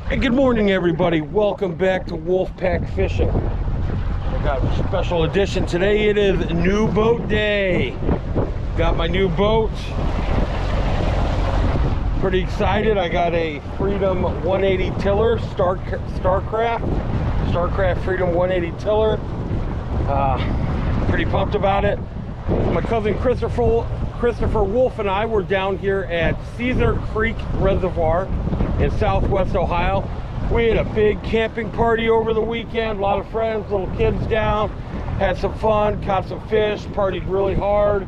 Hey, good morning, everybody. Welcome back to Wolfpack Fishing. I got a special edition today. It is new boat day. Got my new boat. Pretty excited. I got a Freedom 180 tiller, Starcraft Freedom 180 tiller. Pretty pumped about it. My cousin Christopher Wolf and I were down here at Caeser Creek Reservoir in southwest Ohio. We had a big camping party over the weekend. A lot of friends, little kids down. Had some fun, caught some fish, partied really hard.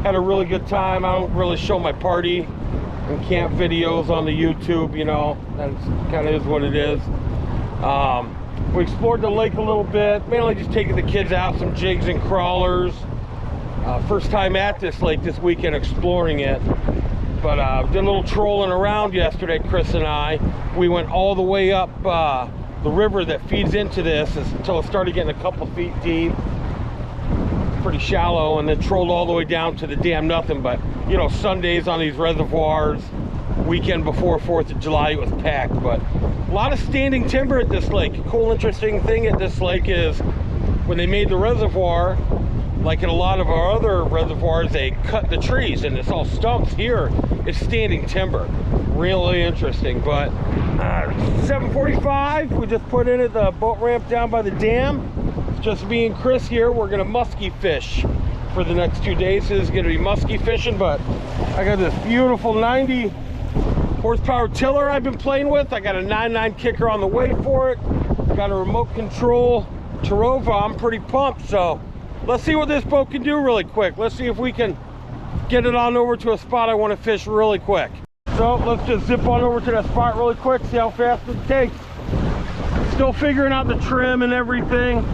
Had a really good time. I don't really show my party and camp videos on the YouTube, you know. That kind of is what it is. We explored the lake a little bit, mainly just taking the kids out, some jigs and crawlers. First time at this lake this weekend, exploring it. But did a little trolling around yesterday, Chris and I. We went all the way up the river that feeds into this until it started getting a couple feet deep. Pretty shallow, and then trolled all the way down to the damn nothing. But, you know, Sundays on these reservoirs, weekend before 4th of July, it was packed. But a lot of standing timber at this lake. A cool, interesting thing at this lake is when they made the reservoir, like in a lot of our other reservoirs, they cut the trees and it's all stumps. Here it's standing timber. Really interesting. But 7:45, we just put in at the boat ramp down by the dam. It's just me and Chris here. We're gonna musky fish for the next 2 days. This is gonna be musky fishing, but I got this beautiful 90 horsepower tiller I've been playing with. I got a 9.9 kicker on the way for it. Got a remote control Tarova. I'm pretty pumped. So let's see what this boat can do really quick. Let's see if we can get it on over to a spot I want to fish really quick. So let's just zip on over to that spot really quick, see how fast it takes. Still figuring out the trim and everything.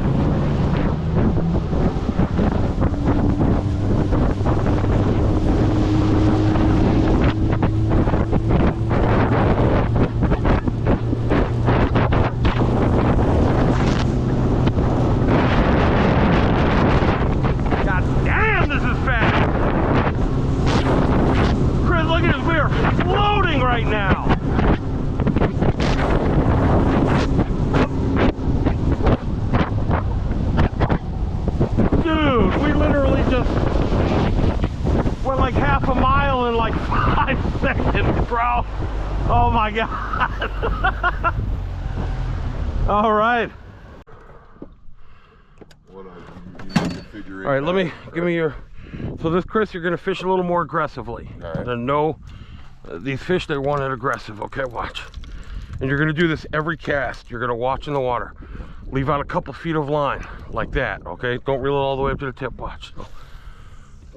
Bro, oh my god. All right, let me give me your, so this, Chris, you're gonna fish a little more aggressively. And no, these fish, they want it aggressive. Okay, watch. And you're gonna do this every cast. You're gonna watch in the water, leave out a couple feet of line like that. Okay, don't reel it all the way up to the tip. Watch, so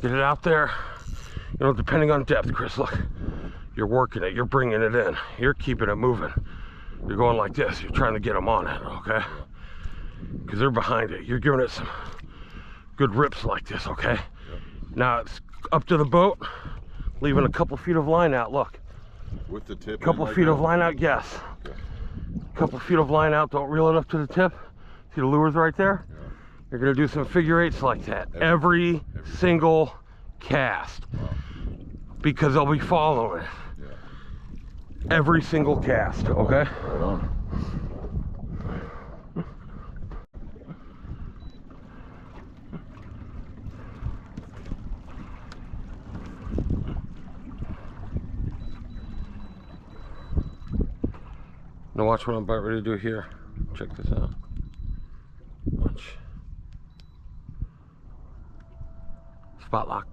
get it out there, you know, depending on depth. Chris, look, you're working it, you're bringing it in, you're keeping it moving. You're going like this, you're trying to get them on it, okay? Because they're behind it. You're giving it some good rips like this, okay? Yep. Now it's up to the boat, leaving a couple feet of line out, look. With the tip? Couple feet of line out, yes. Okay. Couple feet of line out, don't reel it up to the tip. See the lures right there? Yeah. You're gonna do some figure eights like that. Every single cast. Wow. Because they'll be following it. Every single cast, okay? Right on. Now watch what I'm about ready to do here. Check this out. Watch. Spot lock.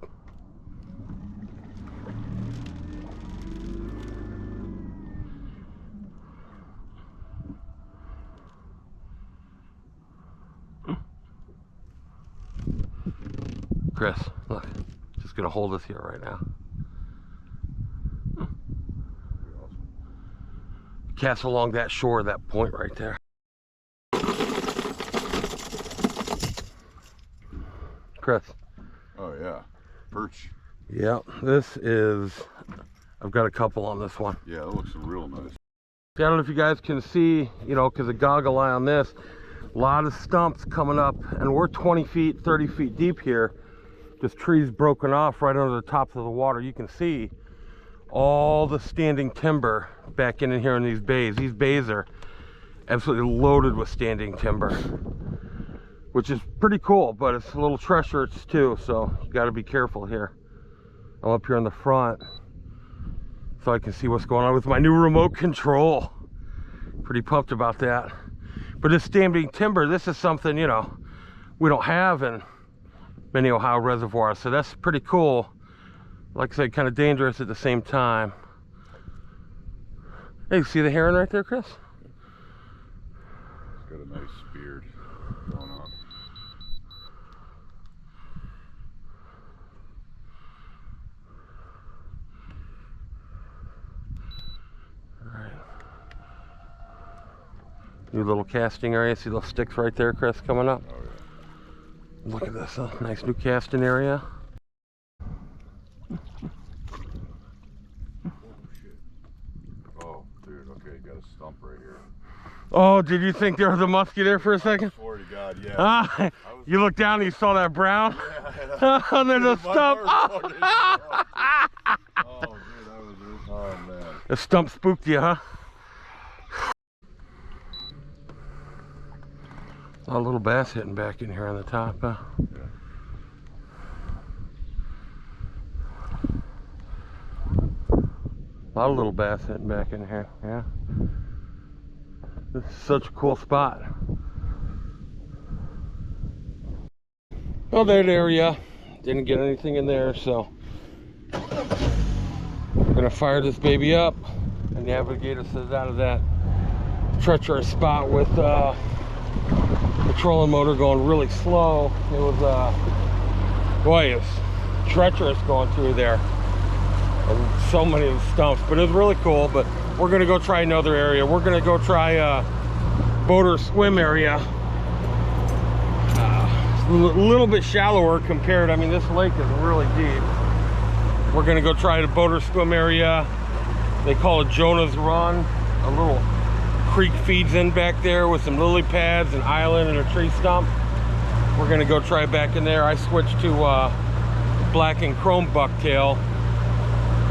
Chris, look, just gonna hold us here right now. Cast along that shore, that point right there. Chris. Oh yeah, perch. Yeah, this is, I've got a couple on this one. Yeah, it looks real nice. I don't know if you guys can see, you know, because of goggle eye on this, a lot of stumps coming up, and we're 20 feet, 30 feet deep here. This tree's broken off right under the top of the water. You can see all the standing timber back in here in these bays. These bays are absolutely loaded with standing timber, which is pretty cool, but it's a little treacherous too, so you got to be careful here. I'm up here in the front so I can see what's going on with my new remote control. Pretty pumped about that. But this standing timber, this is something, you know, we don't have in many Ohio reservoirs, so that's pretty cool. Like I said, kind of dangerous at the same time. Hey, you see the heron right there, Chris? It's got a nice beard going on. New little casting area. See those sticks right there, Chris, coming up? Oh, yeah. Look at this, nice new casting area. Oh, shit. Oh, dude, okay, got a stump right here. Oh, did you think there was a muskie there for a second? I swear to God, yeah. Ah, you looked down and you saw that brown? Yeah, And there's a my stump. heart fucking dropped. Oh, dude, that was it. Oh, man. The stump spooked you, huh? A little bass hitting back in here on the top, huh? Yeah. A lot of little bass hitting back in here, yeah. This is such a cool spot. Well, that area didn't get anything in there, so we're gonna fire this baby up and navigate us out of that treacherous spot with the trolling motor going really slow. It was boy, it was treacherous going through there. And so many of the stumps, but it was really cool. But we're gonna go try another area. We're gonna go try boater swim area. It's a little bit shallower compared. I mean, this lake is really deep. We're gonna go try the boater swim area. They call it Jonah's Run. A little creek feeds in back there with some lily pads, an island, and a tree stump. We're gonna go try back in there. I switched to black and chrome bucktail.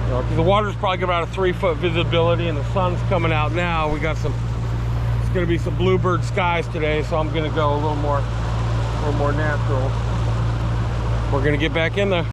Because the water's probably got about a 3-foot visibility and the sun's coming out now. We got some, it's gonna be some bluebird skies today, so I'm gonna go a little more natural. We're gonna get back in there.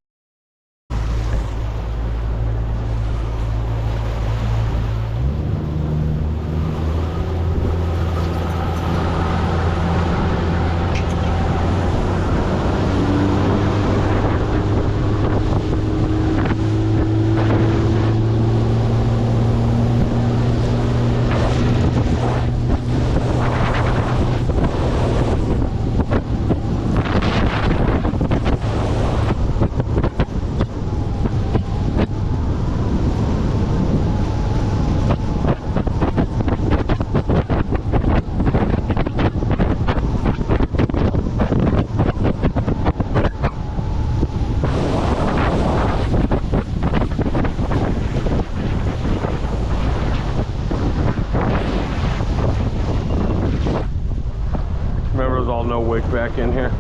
No wake back in here.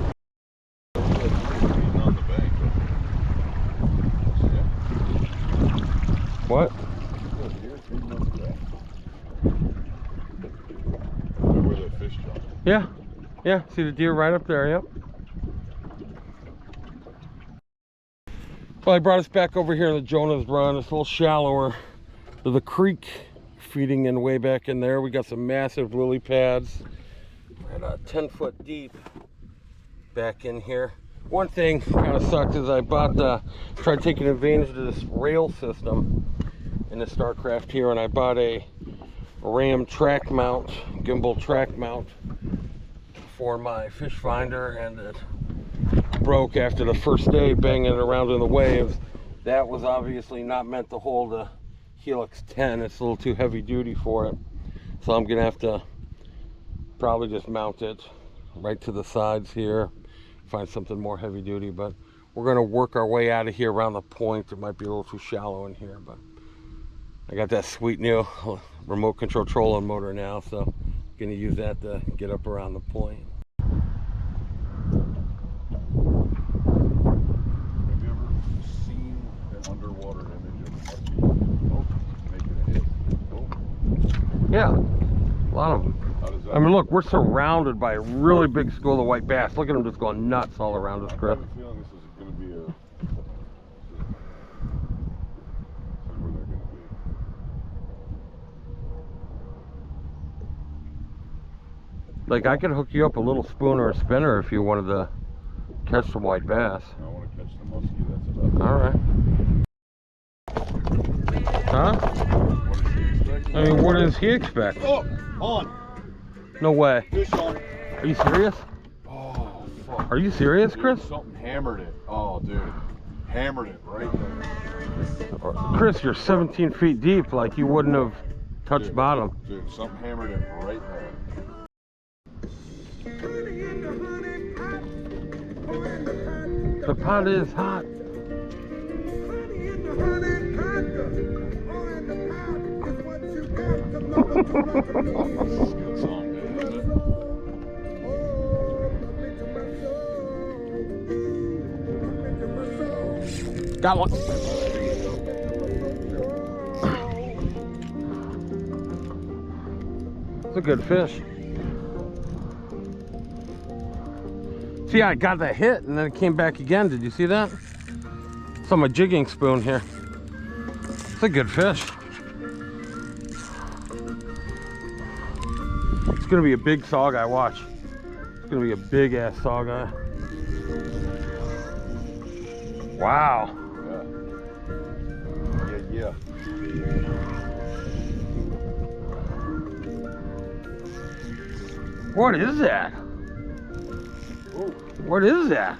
On the bank, What? where the fish jump. Yeah, yeah. See the deer right up there. Yep. Well, I brought us back over here in the Jonah's Run. It's a little shallower. There's a creek feeding in way back in there. We got some massive lily pads. And 10 foot deep back in here. One thing kind of sucked is I tried taking advantage of this rail system in the Starcraft here, and I bought a Ram track mount, gimbal track mount for my fish finder, and it broke after the first day banging it around in the waves. That was obviously not meant to hold a Helix 10. It's a little too heavy duty for it, so I'm gonna have to probably just mount it right to the sides here, find something more heavy duty. But we're going to work our way out of here around the point. It might be a little too shallow in here, but I got that sweet new remote control trolling motor now, so I'm going to use that to get up around the point. Have you ever seen an underwater image of a muskie? Yeah, a lot of them. I mean, look, we're surrounded by a really big school of white bass. Look at them just going nuts all around us, Chris. I have a feeling this is going to be a... where they're going to be. Like, I could hook you up a little spoon or a spinner if you wanted to catch some white bass. I want to catch the musky, that's about it. All right. Huh? I mean, what does he expect? Oh, on. No way. Fish on. Are you serious? Oh, fuck. Are you serious, Chris? Something hammered it. Oh, dude. Hammered it right there. Chris, you're 17 feet deep, like you wouldn't have touched bottom. Dude, something hammered it right there. The pot is hot. Good song, man, isn't it? Got one. It's a good fish. See, I got that hit and then it came back again. Did you see that? It's on my jigging spoon here. It's a good fish. It's gonna be a big sawguy, watch. It's gonna be a big ass sawguy. Wow. Yeah. What is that? Ooh. What is that?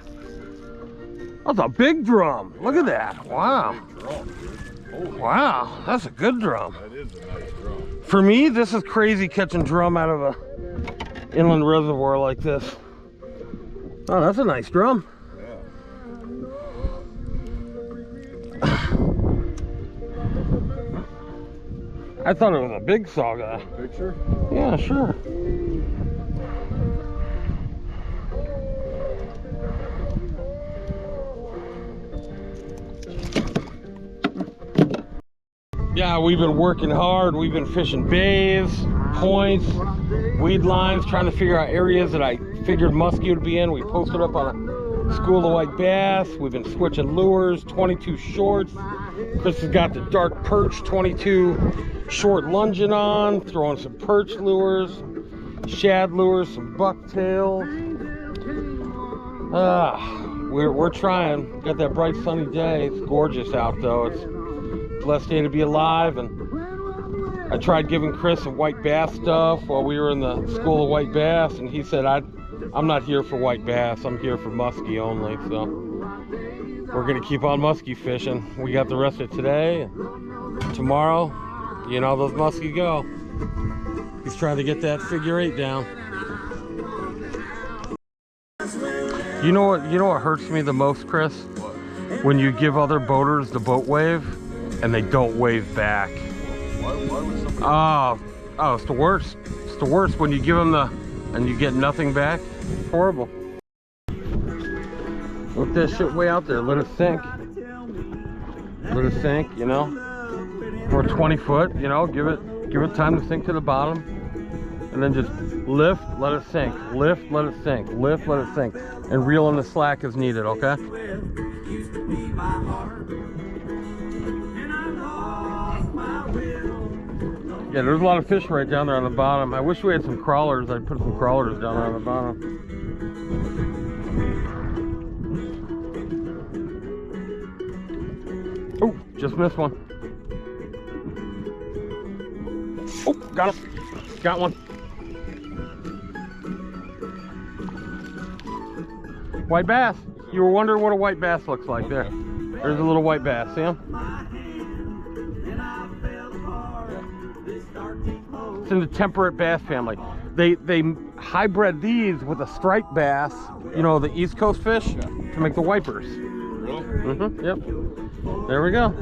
That's a big drum. Look at that. Wow. Big drum, dude. Holy Wow, that's a good drum. That is a nice drum. For me, this is crazy catching drum out of a inland reservoir like this. Oh, that's a nice drum. Yeah. I thought it was a big sawguy. Picture? Yeah, sure. Yeah, we've been working hard. We've been fishing bays, points, weed lines, trying to figure out areas that I figured musky would be in. We posted up on a school of white bass. We've been switching lures, 22 shorts. Chris has got the dark perch 22 short lunging on, throwing some perch lures, shad lures, some bucktails. We're trying. Got that bright sunny day. It's gorgeous out though. It's a blessed day to be alive. And I tried giving Chris some white bass stuff while we were in the school of white bass, and he said, I'm not here for white bass, I'm here for musky only. So we're gonna keep on musky fishing. We got the rest of today and tomorrow. You know how those musky go. He's trying to get that figure 8 down. You know what hurts me the most, Chris? What? When you give other boaters the boat wave and they don't wave back. Why would somebody... Oh, it's the worst. It's the worst when you give them and you get nothing back. It's horrible. Let that shit way out there. Let it sink. Let it sink, you know. For 20 foot, you know, give it time to sink to the bottom. And then just lift, let it sink. Lift, let it sink. Lift, let it sink. And reel in the slack as needed, okay? Yeah, there's a lot of fish right down there on the bottom. I wish we had some crawlers. I'd put some crawlers down there on the bottom. Oh, just missed one. Oh, got him. Got one. White bass. You were wondering what a white bass looks like. There. There's a little white bass. See him? It's in the temperate bass family. They hybrid these with a striped bass, you know, the East Coast fish, to make the wipers. Really? Mm-hmm. Yep. There we go.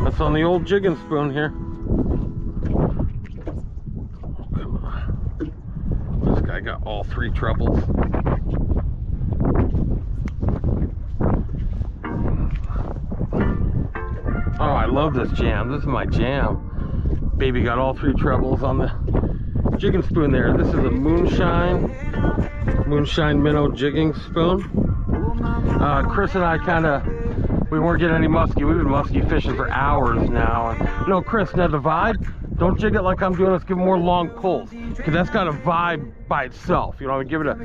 That's on the old jigging spoon here. Come on. This guy got all 3 trebles. Oh, I love this jam. This is my jam. Baby got all 3 trebles on the jigging spoon there. This is a Moonshine Minnow jigging spoon. Chris and I we weren't getting any musky. We've been musky fishing for hours now. No, Chris, now the vibe, don't jig it like I'm doing. Let's give it more long pulls, because that's got a vibe by itself. You know, give it a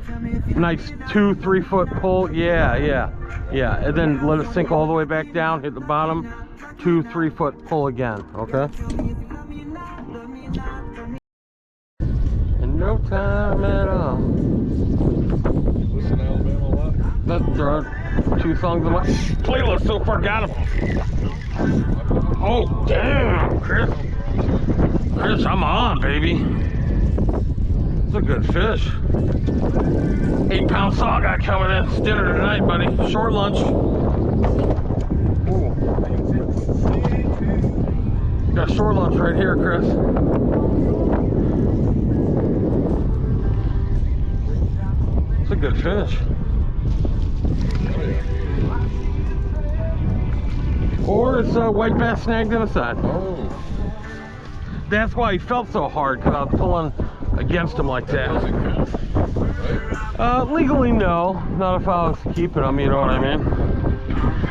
nice 2-3 foot pull. Yeah, and then let it sink all the way back down, hit the bottom, 2-3 foot pull again. Okay. In no time at all. Listen to Alabama a lot. That's our 2 songs on my playlist so far. Got them. Oh damn, Chris, I'm on, baby. It's a good fish. 8-pound saugeye coming in. It's dinner tonight, buddy. Short lunch. Ooh. Got short lunch right here, Chris. It's a good fish. Or it's a white bass snagged in the side. Oh. That's why he felt so hard, because I was pulling against him like that. Legally, no. Not if I was keeping him, you know what I mean?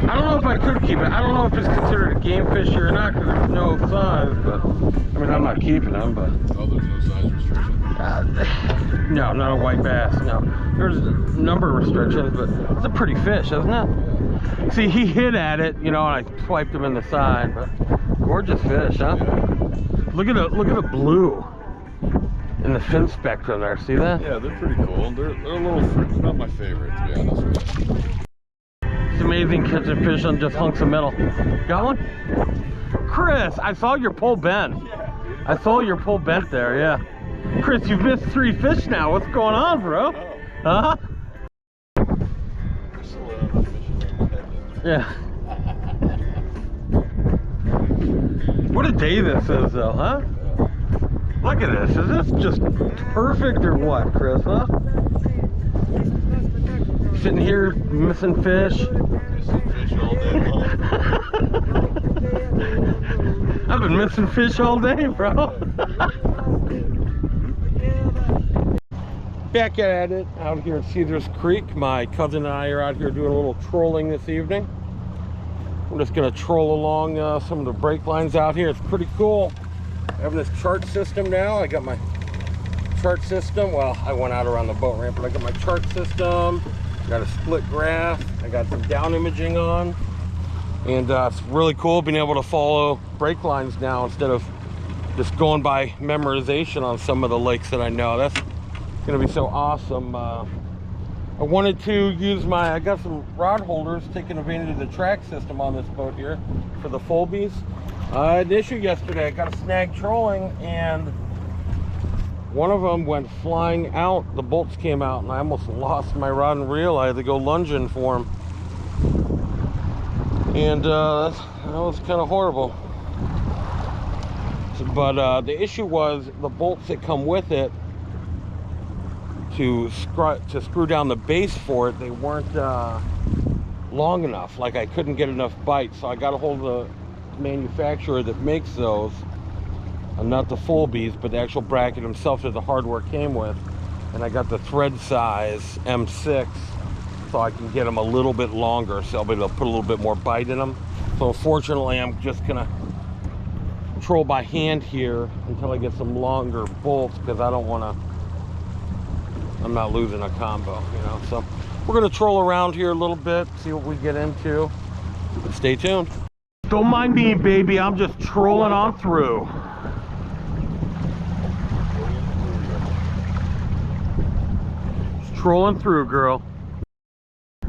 I don't know if I could keep it. I don't know if it's considered a game fish or not, because there's no size, but I mean, I'm not keeping him, but. Oh, there's no size restriction? No, not a white bass, no. There's a number of restrictions, but it's a pretty fish, isn't it? See, he hit at it, you know, and I swiped him in the side, but gorgeous fish, huh? Yeah. Look at the blue in the fin spectrum there. See that? Yeah, they're pretty cool. They're a little freaky. Not my favorite, to be honest with you. It's amazing catching fish on just hunks of metal. Got one? Chris, I saw your pole bent. I saw your pole bent there, yeah. Chris, you've missed 3 fish now. What's going on, bro? Huh? Yeah. What a day this is, though, huh? Look at this. Is this just perfect or what, Chris, huh? Sitting here missing fish. Missing fish all day long. I've been missing fish all day, bro. Back at it out here at Caeser Creek. My cousin and I are out here doing a little trolling this evening. I'm just gonna troll along some of the brake lines out here. It's pretty cool. Having this chart system now. I got my chart system. Well, I went out around the boat ramp, but I got my chart system. Got a split graph. I got some down imaging on. And it's really cool being able to follow brake lines now instead of just going by memorization on some of the lakes that I know. That's gonna be so awesome. I wanted to use I got some rod holders, taking advantage of the track system on this boat here for the Folbies. I had an issue yesterday. I got a snag trolling and one of them went flying out. The bolts came out and I almost lost my rod and reel. I had to go lunging for them. And that was kind of horrible. But the issue was the bolts that come with it to screw down the base for it, they weren't long enough. Like I couldn't get enough bite, so I got a hold of the manufacturer that makes those, and not the Folbies, but the actual bracket himself that the hardware came with. And I got the thread size M6, so I can get them a little bit longer, so I'll be able to put a little bit more bite in them. So unfortunately, I'm just gonna troll by hand here until I get some longer bolts, because I don't want to. I'm not losing a combo, you know. So we're gonna troll around here a little bit, see what we get into. But stay tuned. Don't mind me, baby. I'm just trolling on through. Just trolling through, girl. I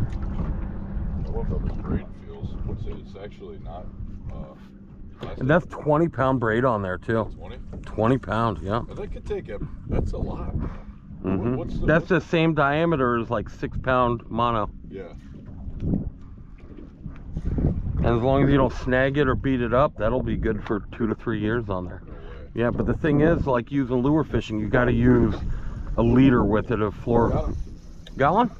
love how this braid feels. What's it? It's actually not. And that's 20-pound braid on there too. 20? 20 pounds, yeah. But that could take that's a lot. Mm-hmm. That's the same diameter as like 6-pound mono. Yeah. And as long as you don't snag it or beat it up, that'll be good for 2 to 3 years on there. No way. Yeah, but the thing is, like using lure fishing, you got to use a leader with it of floor. Got him. Got one?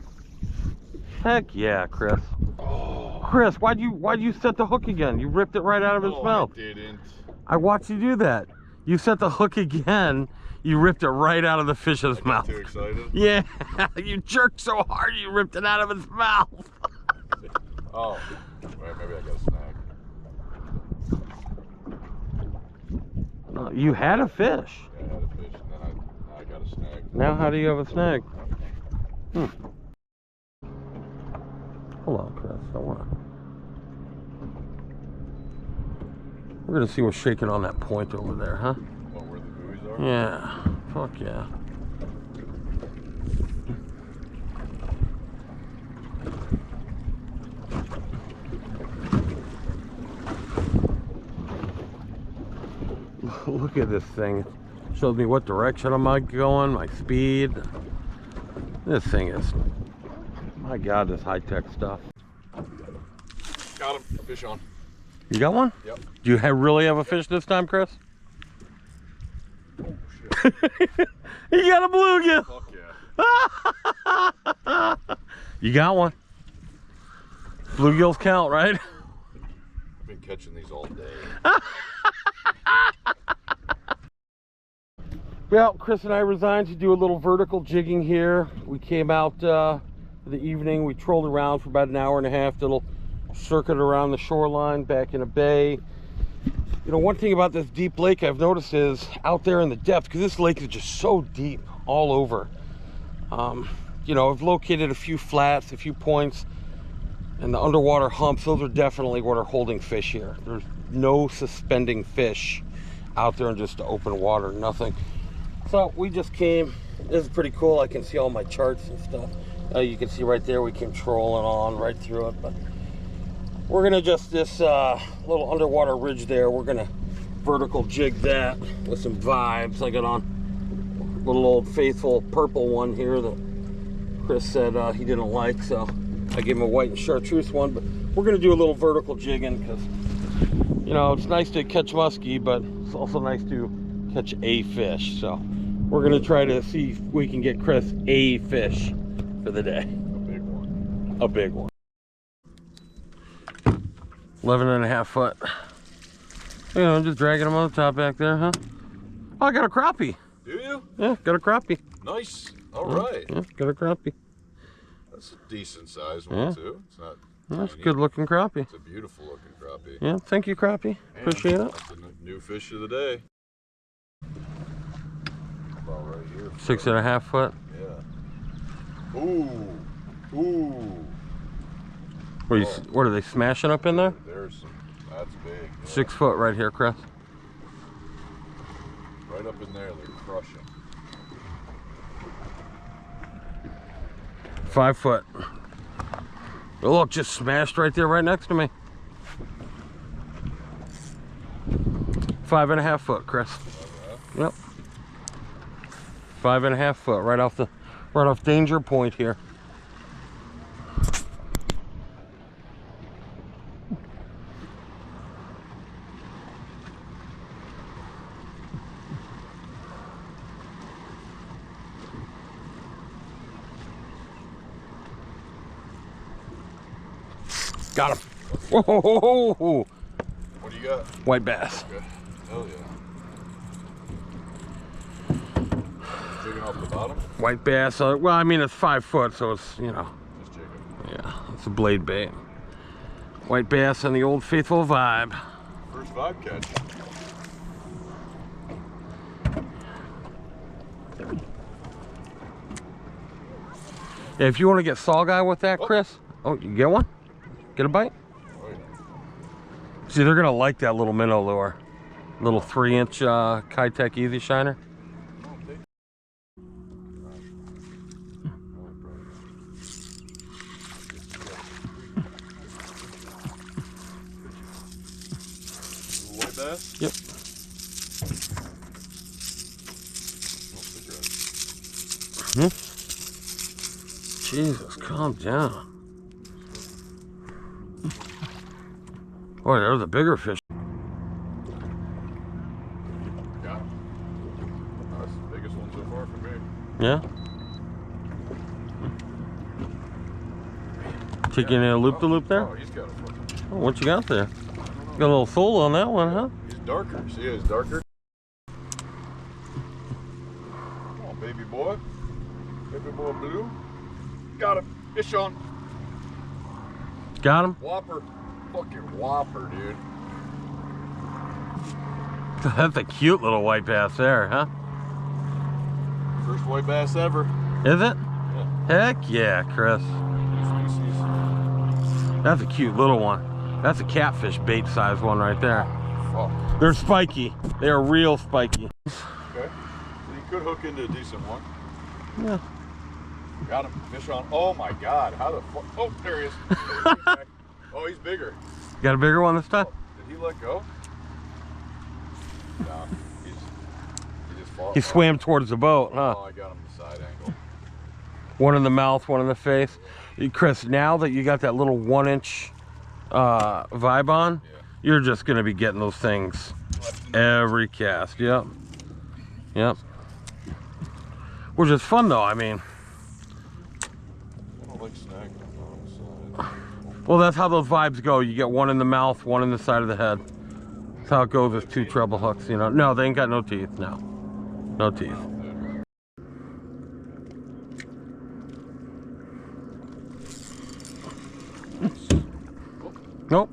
Heck yeah, Chris. Oh. Chris, why'd you set the hook again? You ripped it right out of his mouth. I didn't. I watched you do that. You set the hook again. You ripped it right out of the fish's mouth. Too excited? Yeah, you jerked so hard you ripped it out of his mouth. Oh, well, maybe I got a snag. You had a fish. Yeah, I had a fish, and then now I got a snag. Now how do you have a snag? Hold on, Chris. I wanna. We're gonna see what's shaking on that point over there, huh? What, where the buoys are? Yeah. Fuck yeah. Look at this thing. Shows me what direction am I going, my speed. This thing is, my God, this high-tech stuff. Got him. Fish on. You got one? Yep. Do you really have a fish this time, Chris? Oh, shit. You got a bluegill. Fuck yeah. You got one. Bluegills count, right? I've been catching these all day. Well, Chris and I resigned to do a little vertical jigging here. We came out for the evening. We trolled around for about an hour and a half, little circuit around the shoreline back in a bay. You know, one thing about this deep lake I've noticed is out there in the depth, because this lake is just so deep all over. You know, I've located a few flats, a few points, and the underwater humps. Those are definitely what are holding fish here. There's no suspending fish out there in just open water, nothing. So we just came. This is pretty cool. I can see all my charts and stuff. You can see right there we came trolling on right through it, but we're gonna just this little underwater ridge there, we're gonna vertical jig that with some vibes. I got on a little old faithful purple one here that Chris said he didn't like, so I gave him a white and chartreuse one. But we're gonna do a little vertical jigging because, you know, it's nice to catch musky, but it's also nice to catch a fish. So we're gonna try to see if we can get Chris a fish for the day. A big one. A big one. 11.5 foot. You know, just dragging them on the top back there, huh? Oh, I got a crappie. Do you? Yeah, got a crappie. Nice. All right. Yeah, got a crappie. That's a decent sized one, Yeah. too. It's not. That's a tiny. good looking crappie. It's a beautiful looking crappie. Yeah, thank you, crappie. And Appreciate it. that's the new fish of the day. About right here. 6.5 foot. Yeah. Ooh. Ooh. What are they smashing up in there? There's some. That's big. Yeah. 6 foot right here, Chris. Right up in there, they're crushing. 5 foot. Oh, look, just smashed right there, right next to me. 5.5 foot, Chris. Yep. 5.5 foot, right off danger point here. Got him. Whoa! What do you got? White bass. Okay. Hell yeah. Jigging off the bottom? White bass. Well, I mean, it's 5 foot, so it's, you know. Just jigging. Yeah, it's a blade bait. White bass and the old faithful vibe. First vibe catch. Yeah, if you want to get saw guy with that, Chris. Oh, you get one? Get a bite? Oh, yeah. See, they're gonna like that little minnow lure. Little 3-inch Kitech Easy Shiner. White bass? Yep. Jesus, calm down. Boy, they're the bigger fish. Got him. Oh, that's the biggest one so far for me. Yeah? Taking a loop-de-loop there? Oh, he's got a fucking... Oh, what you got there? Got a little soul on that one, huh? He's darker. See, he's darker. Come on, baby boy. Baby boy blue. Got him. Fish on. Got him? Whopper. Fucking whopper, dude. That's a cute little white bass there, huh? First white bass ever. Is it? Yeah. Heck yeah, Chris. Species. That's a cute little one. That's a catfish bait size one right there. Oh. They're spiky. They are real spiky. Okay. So you could hook into a decent one. Yeah. Got him. Fish on. Oh my God. How the fuck? Oh, there he is. Oh, he's bigger. Got a bigger one this time? Oh, did he let go? No. He just fought. He swam towards the boat, huh? Oh, I got him the side angle. One in the mouth, one in the face. Chris, now that you got that little 1-inch vibe on, Yeah. you're just going to be getting those things every cast. Yep. Yep. Which is fun, though. I mean, I don't like snagging on the side. well, that's how those vibes go. You get one in the mouth, one in the side of the head. That's how it goes with 2 treble hooks, you know. No, they ain't got no teeth. No. No teeth. Nope.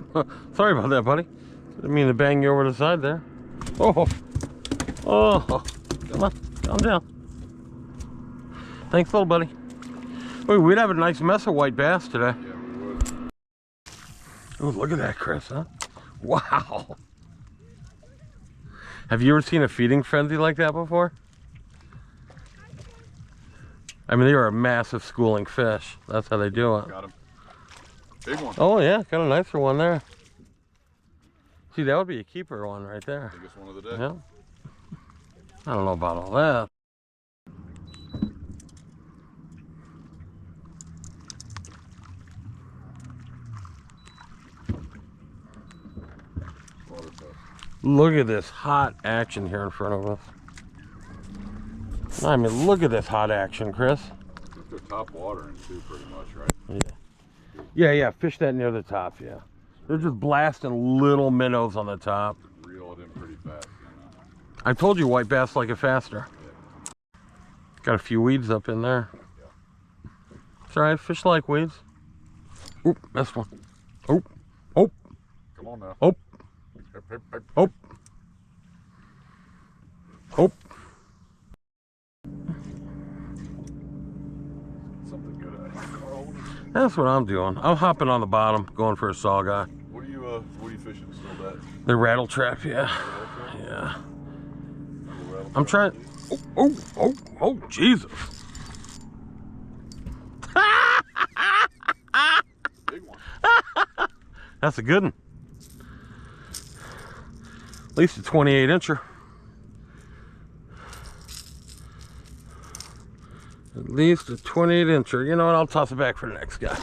Sorry about that, buddy. Didn't mean to bang you over the side there. Oh. Oh. Come on. Calm down. Thanks, little buddy. Wait, we'd have a nice mess of white bass today. Yeah, we would. Oh, look at that, Chris, huh? Wow. Have you ever seen a feeding frenzy like that before? I mean, they are a massive schooling fish. That's how they do it. Got him. Big one. Oh, yeah, got a nicer one there. See, that would be a keeper one right there. Biggest one of the day. Yeah. I don't know about all that. Look at this hot action here in front of us. I mean, look at this hot action, Chris. I think they're top watering too, pretty much, right? Yeah, fish that near the top, yeah. They're just blasting little minnows on the top. Reel it in pretty fast, you know. I told you white bass like it faster. Yeah. Got a few weeds up in there. Yeah. It's all right, fish like weeds. Oop, missed one. Oop, oop, Come on now. oop, Hip, hip, hip. oop, oop. Something good out here, Carl. That's what I'm doing. I'm hopping on the bottom, going for a saw guy. What are you fishing still, that? The rattle trap, yeah. Yeah. I'm trying. Oh, Jesus. Big one. That's a good one. At least a 28-incher. At least a 28-incher. You know what? I'll toss it back for the next guy.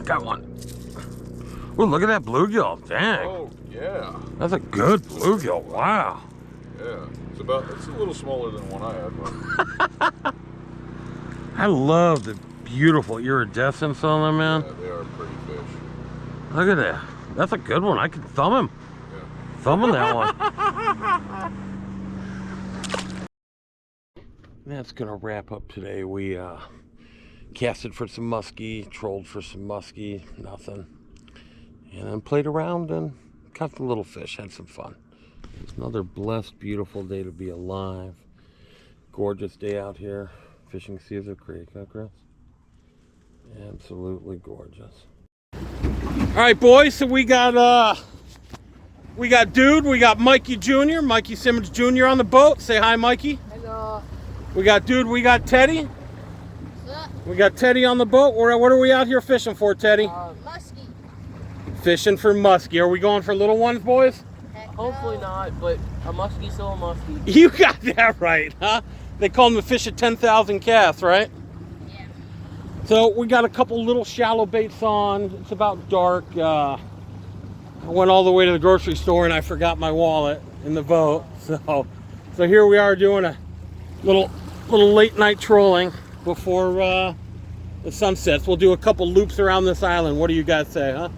Got one. Oh, look at that bluegill. Dang. Oh, yeah. That's a good bluegill. Wow. Yeah. It's a little smaller than one I had, but I love the beautiful iridescence on them, man. yeah, they are pretty fish. Look at that. That's a good one. I could thumb him. Yeah. Thumbing that one. That's gonna wrap up today. We casted for some musky, trolled for some musky, nothing. And then played around and caught some little fish, had some fun. It's another blessed, beautiful day to be alive. Gorgeous day out here fishing Caeser Creek, huh, Chris? Absolutely gorgeous. All right, boys, so we got Dude, we got Mikey Jr., Mikey Simmons Jr. on the boat. Say hi, Mikey. Hello. We got Dude, we got Teddy. What's up? We got Teddy on the boat. What are we out here fishing for, Teddy? Musky. Fishing for musky. Are we going for little ones, boys? Heck Hopefully no. not, but a muskie still a muskie. You got that right, huh? They call them the fish at 10,000 casts, right? Yeah. So we got a couple little shallow baits on. It's about dark. I went all the way to the grocery store and I forgot my wallet in the boat. So So here we are doing a little late night trolling before the sun sets. We'll do a couple loops around this island. What do you guys say, huh?